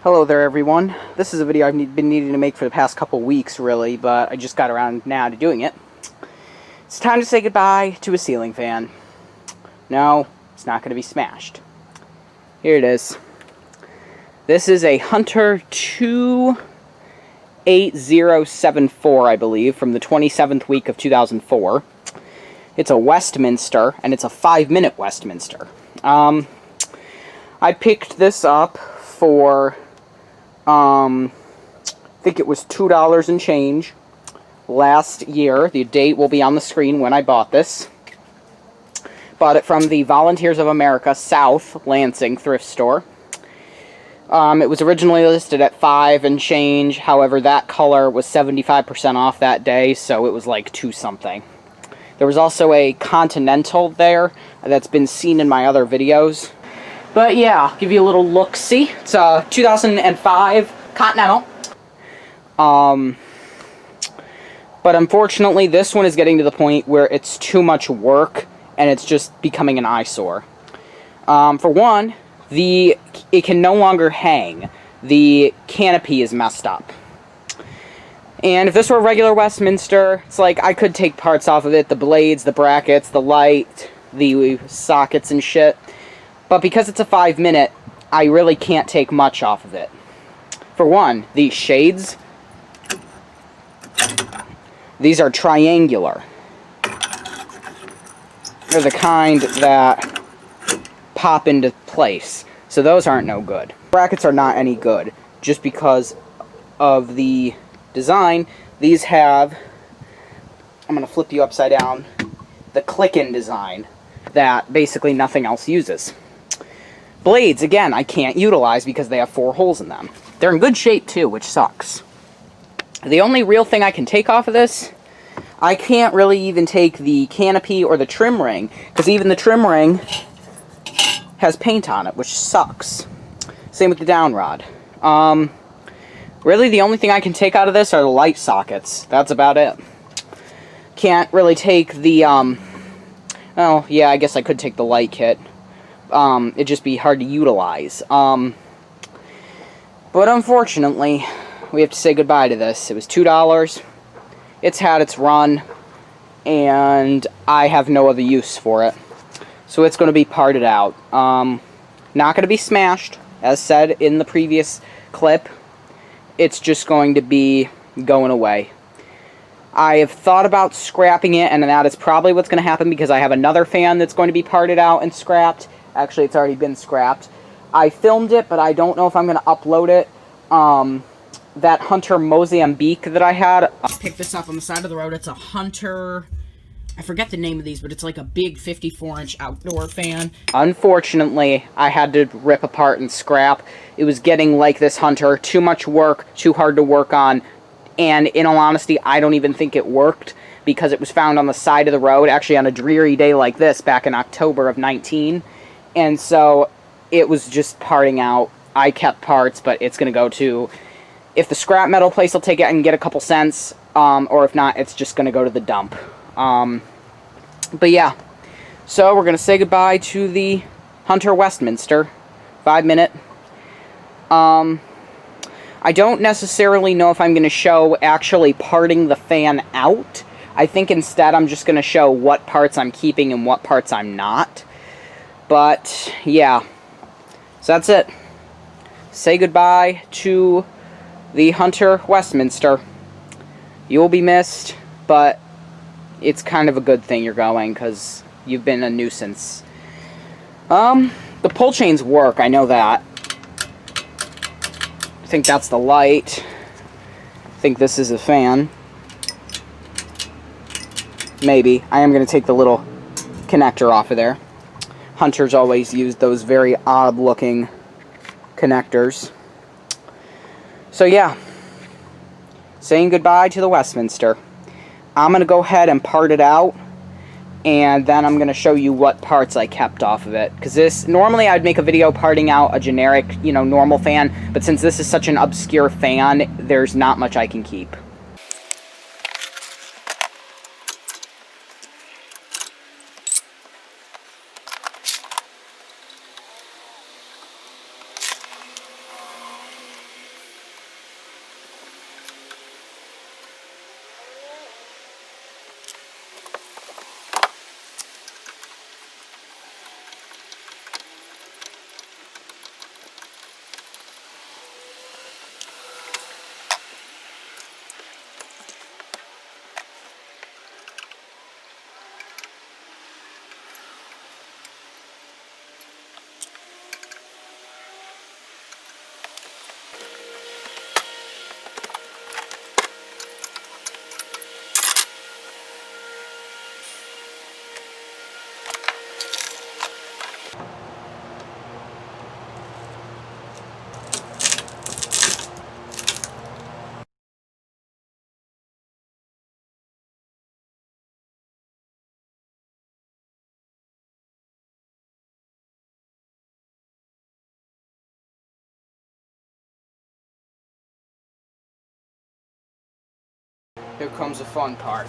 Hello there, everyone. This is a video I've been needing to make for the past couple weeks, really, but I just got around now to doing it. It's time to say goodbye to a ceiling fan. No, it's not going to be smashed. Here it is. This is a Hunter 28074, I believe, from the 27th week of 2004. It's a Westminster, and it's a 5-minute Westminster. I picked this up for I think it was $2 and change last year. The date will be on the screen when I bought this. Bought it from the Volunteers of America South Lansing thrift store. It was originally listed at $5 and change. However, that color was 75% off that day, so it was like $2 something. There was also a Continental there that's been seen in my other videos. But yeah, I'll give you a little look-see. It's a 2005 Continental. But unfortunately, this one is getting to the point where it's too much work, and it's just becoming an eyesore. For one, it can no longer hang. The canopy is messed up. And if this were a regular Westminster, it's like I could take parts off of it, the blades, the brackets, the light, the sockets and shit. But because it's a 5-minute, I really can't take much off of it. For one, these shades, these are triangular. They're the kind that pop into place. So those aren't no good. Brackets are not any good, just because of the design. These have, I'm going to flip you upside down, the click-in design that basically nothing else uses. Blades, again, I can't utilize because they have 4 holes in them. They're in good shape, too, which sucks. The only real thing I can take off of this, I can't really even take the canopy or the trim ring, because even the trim ring has paint on it, which sucks. Same with the down rod. Really, the only thing I can take out of this are the light sockets. That's about it. Can't really take the, oh, yeah, I guess I could take the light kit. It'd just be hard to utilize. But unfortunately, we have to say goodbye to this. It was $2. It's had its run, and I have no other use for it. So it's going to be parted out. Not going to be smashed, as said in the previous clip. It's just going to be going away. I have thought about scrapping it, and that is probably what's going to happen because I have another fan that's going to be parted out and scrapped. Actually, it's already been scrapped. I filmed it, but I don't know if I'm going to upload it. That Hunter Mozambique that I had, I picked this up on the side of the road. It's a Hunter, I forget the name of these, but it's like a big 54-inch outdoor fan. Unfortunately, I had to rip apart and scrap. It was getting like this Hunter. Too much work, too hard to work on. And in all honesty, I don't even think it worked because it was found on the side of the road, actually on a dreary day like this back in October of 19. And so it was just parting out. I kept parts, but it's going to go to, if the scrap metal place will take it, I can get a couple cents. Or if not, it's just going to go to the dump. But yeah, so we're going to say goodbye to the Hunter Westminster 5-minute. I don't necessarily know if I'm going to show actually parting the fan out. I think instead I'm just going to show what parts I'm keeping and what parts I'm not. But, yeah. So that's it. Say goodbye to the Hunter Westminster. You will be missed, but it's kind of a good thing you're going, because you've been a nuisance. The pull chains work, I know that. I think that's the light. I think this is a fan. Maybe. I am going to take the little connector off of there. Hunter's always used those very odd-looking connectors. So yeah, saying goodbye to the Westminster. I'm going to go ahead and part it out, and then I'm going to show you what parts I kept off of it. Because this, normally I'd make a video parting out a generic, normal fan, but since this is such an obscure fan, there's not much I can keep. here comes the fun part.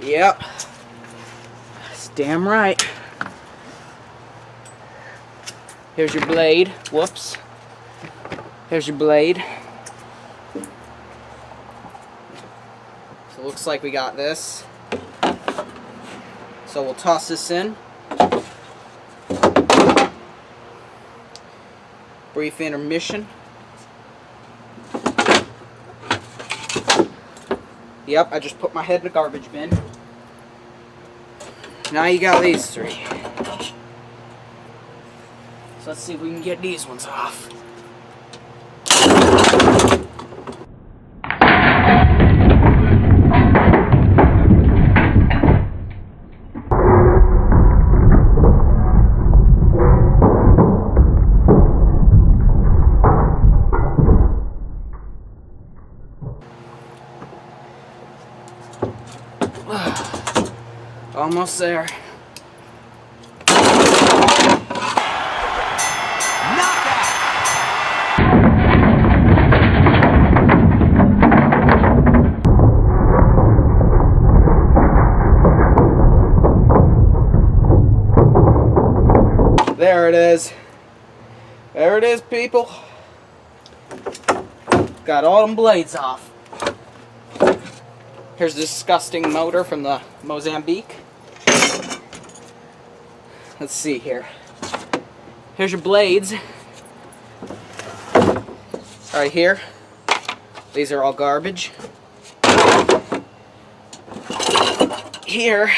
Yep, that's damn right. Here's your blade. Whoops. Here's your blade. So it looks like we got this. So we'll toss this in. Brief intermission. Yep, I just put my head in the garbage bin. Now you got these three. So let's see if we can get these ones off. Almost there. There it is. There it is, people. Got all them blades off. Here's the disgusting motor from the Mozambique. Let's see here. Here's your blades. Right here. These are all garbage. Here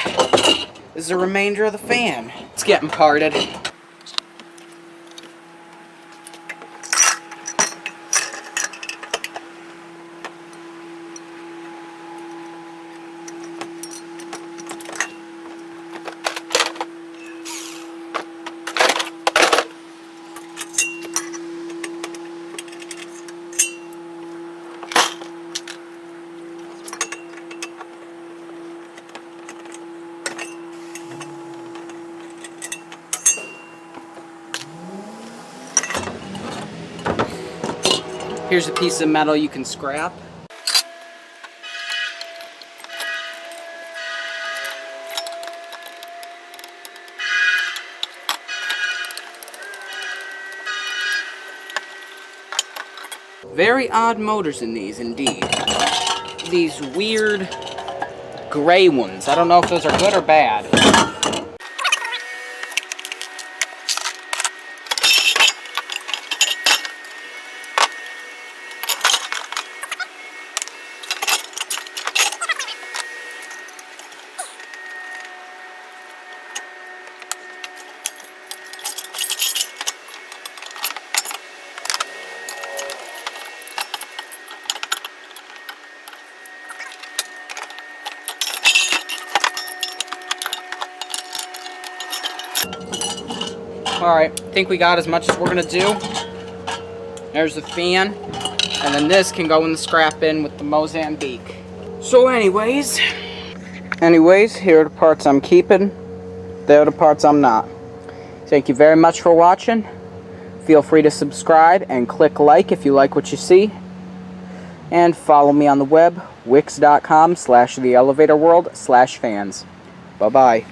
is the remainder of the fan. It's getting parted. Here's a piece of metal you can scrap. Very odd motors in these, indeed. These weird gray ones. I don't know if those are good or bad. Alright, I think we got as much as we're going to do. There's the fan. And then this can go in the scrap bin with the Mozambique. So anyways, here are the parts I'm keeping. There are the parts I'm not. Thank you very much for watching. Feel free to subscribe and click like if you like what you see. And follow me on the web, wix.com/theelevatorworld/fans. Bye-bye.